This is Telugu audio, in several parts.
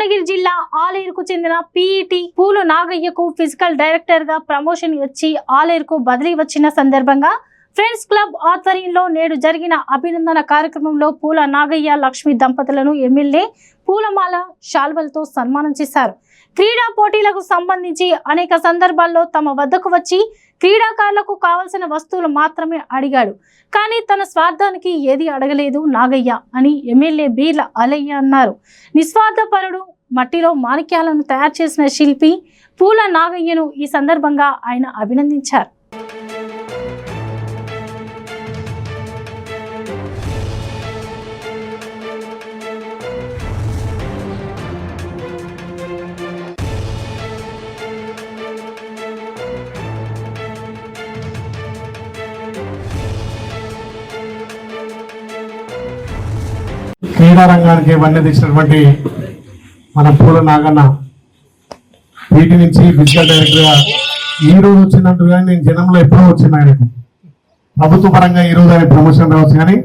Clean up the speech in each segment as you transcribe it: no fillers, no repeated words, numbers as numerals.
భువనగిరి జిల్లా ఆలేరుకు చెందిన పీఈటీ పూలు నాగయ్యకు ఫిజికల్ డైరెక్టర్ గా ప్రమోషన్ వచ్చి ఆలేరుకు బదిలీ వచ్చిన సందర్భంగా ఫ్రెండ్స్ క్లబ్ ఆధ్వర్యంలో నేడు జరిగిన అభినందన కార్యక్రమంలో పూల నాగయ్య లక్ష్మి దంపతులను ఎమ్మెల్యే పూలమాల శాల్వలతో సన్మానం చేశారు. క్రీడా పోటీలకు సంబంధించి అనేక సందర్భాల్లో తమ వద్దకు వచ్చి క్రీడాకారులకు కావాల్సిన వస్తువులు మాత్రమే అడిగాడు. కానీ తన స్వార్థానికి ఏది అడగలేదు నాగయ్య అని ఎమ్మెల్యే బీర్ల అలయ్య అన్నారు. నిస్వార్థపరుడు, మట్టిలో మాణిక్యాలను తయారు చేసిన శిల్పి పూల నాగయ్యను ఈ సందర్భంగా ఆయన అభినందించారు. క్రీడా రంగానికి వన్నె తెచ్చినటువంటి మన పూల నాగన్న వీటి నుంచి ఫిజికల్ డైరెక్టర్గా ఈ రోజు వచ్చినట్టు కానీ నేను జనంలో ఎప్పుడో వచ్చింది ఆయనకు. ప్రభుత్వ పరంగా ఈ రోజు ఆయన ప్రమోషన్ రావచ్చు కానీ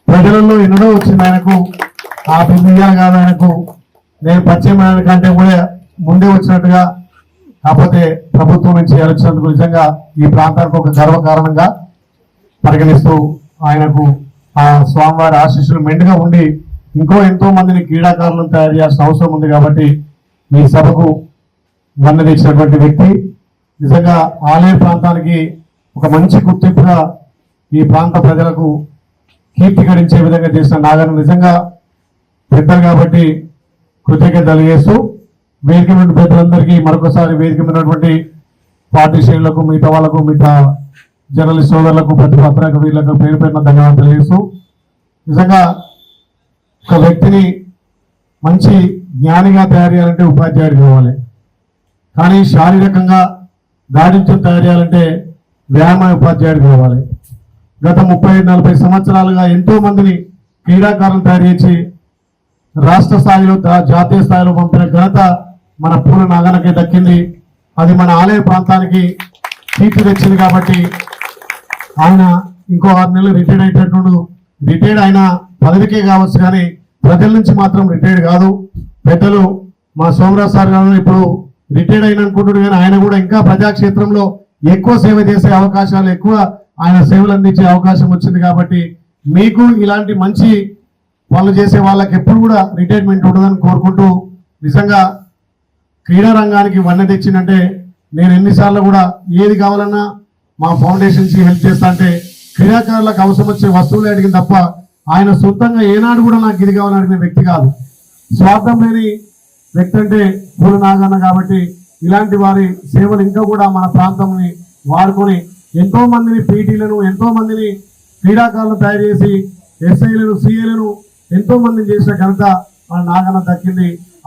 ప్రజలలో ఎన్నడో వచ్చింది ఆయనకు. ఆ పిల్లలు కాదు ఆయనకు నేను పరిచయం అయిన కంటే కూడా ముందే వచ్చినట్టుగా. కాకపోతే ప్రభుత్వం నుంచి వచ్చినందుకు నిజంగా ఈ ప్రాంతానికి ఒక గర్వకారణంగా పరిగణిస్తూ ఆయనకు ఆ స్వామివారి ఆశీస్సులు మెండుగా ఉండి ఇంకో ఎంతో మందిని క్రీడాకారులను తయారు చేయాల్సిన అవసరం ఉంది. కాబట్టి ఈ సభకు వన్నె తెచ్చినటువంటి వ్యక్తి నిజంగా ఆలయ ప్రాంతానికి ఒక మంచి గుర్తింపుగా ఈ ప్రాంత ప్రజలకు కీర్తి గడించే విధంగా చేసిన నాగర్ నిజంగా పెద్దలు కాబట్టి కృతజ్ఞతలు చేస్తూ వేదిక మీద పెద్దలందరికీ మరొకసారి వేదిక మీదటువంటి పార్టీ శ్రేణులకు మిగతా వాళ్ళకు మిగతా జర్నలిస్ట్ సోదరులకు ప్రతి పత్రిక వీళ్ళకు పేరు పేరున ధన్యవాదాలు తెలియజేస్తూ నిజంగా ఒక వ్యక్తిని మంచి జ్ఞానిగా తయారు చేయాలంటే ఉపాధ్యాయుడు కావాలి. కానీ శారీరకంగా దాడిత్యం తయారు చేయాలంటే వ్యాయామ ఉపాధ్యాయుడు కావాలి. గత 30-40 సంవత్సరాలుగా ఎంతో మందిని క్రీడాకారులను తయారు చేసి రాష్ట్ర స్థాయిలో జాతీయ స్థాయిలో పంపిన ఘనత మన పూల నాగన్నకే దక్కింది. అది మన ఆలయ ప్రాంతానికి కీర్తి తెచ్చింది. కాబట్టి ఆయన ఇంకో 6 నెలలు రిటైర్డ్ అయ్యేటట్టు రిటైర్డ్ అయిన పదవికే కావచ్చు కానీ ప్రజల నుంచి మాత్రం రిటైర్డ్ కాదు. పెద్దలు మా సోమరాజ్ సార్ గారు ఇప్పుడు రిటైర్డ్ అయిన అనుకుంటున్నారు కానీ ఆయన కూడా ఇంకా ప్రజాక్షేత్రంలో ఎక్కువ సేవ చేసే అవకాశాలు, ఎక్కువ ఆయన సేవలు అందించే అవకాశం వచ్చింది. కాబట్టి మీకు ఇలాంటి మంచి పనులు చేసే వాళ్ళకి ఎప్పుడు కూడా రిటైర్మెంట్ ఉండదని కోరుకుంటూ నిజంగా క్రీడా రంగానికి వన్నె తెచ్చిందంటే నేను ఎన్నిసార్లు కూడా ఏది కావాలన్నా మా ఫౌండేషన్స్ హెల్ప్ చేస్తా అంటే క్రీడాకారులకు అవసరం వచ్చే వస్తువులు అడిగింది తప్ప ఆయన సొంతంగా ఏనాడు కూడా నాకు ఇది కావాలని అడిగిన వ్యక్తి కాదు. స్వార్థం లేని వ్యక్తి అంటే పూల నాగన్న. కాబట్టి ఇలాంటి వారి సేవలు ఇంకా కూడా మన ప్రాంతంని వాడుకొని ఎంతో మందిని పీటీలను, ఎంతో మందిని క్రీడాకారులను తయారు చేసి ఎస్ఐలను, సిఐలను ఎంతో మందిని చేసిన ఘనత మన నాగన్న దక్కింది.